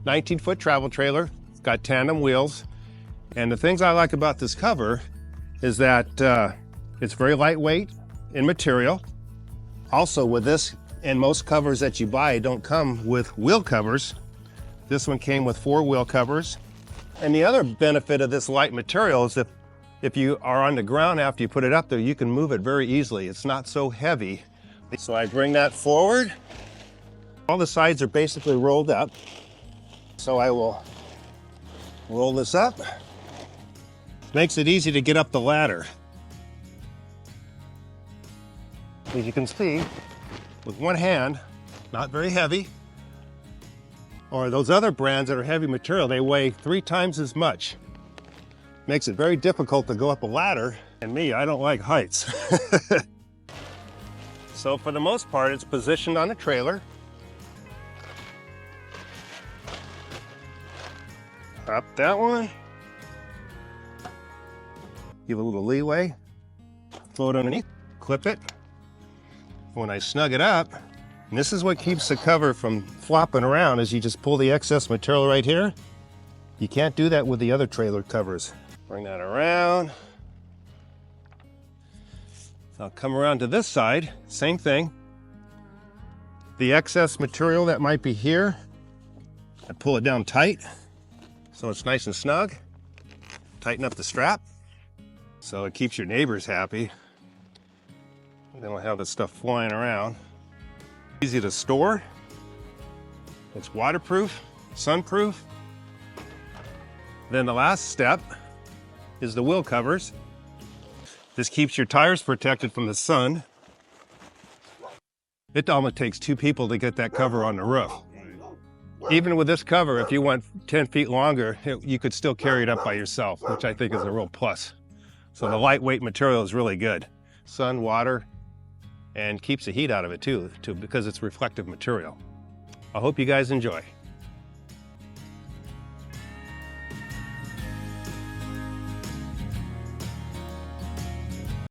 19-foot travel trailer. It's got tandem wheels. And the things I like about this cover is that it's very lightweight in material. Also with this, and most covers that you buy don't come with wheel covers. This one came with 4 wheel covers. And the other benefit of this light material is that if you are on the ground after you put it up there, you can move it very easily. It's not so heavy. So I bring that forward. All the sides are basically rolled up. So I will roll this up. Makes it easy to get up the ladder. As you can see, with one hand, not very heavy, or those other brands that are heavy material, they weigh 3 times as much. Makes it very difficult to go up a ladder, and me, I don't like heights. So for the most part, it's positioned on a trailer. Up that one. Give a little leeway. Throw it underneath, clip it. When I snug it up, and this is what keeps the cover from flopping around, is you just pull the excess material right here. You can't do that with the other trailer covers. Bring that around. I'll come around to this side, same thing. The excess material that might be here, I pull it down tight so it's nice and snug. Tighten up the strap so it keeps your neighbors happy. They don't have this stuff flying around. Easy to store. It's waterproof, sunproof. Then the last step is the wheel covers. This keeps your tires protected from the sun. It almost takes 2 people to get that cover on the roof. Even with this cover, if you went 10 feet longer, you could still carry it up by yourself, which I think is a real plus. So the lightweight material is really good. Sun, water, and keeps the heat out of it too, because it's reflective material. I hope you guys enjoy.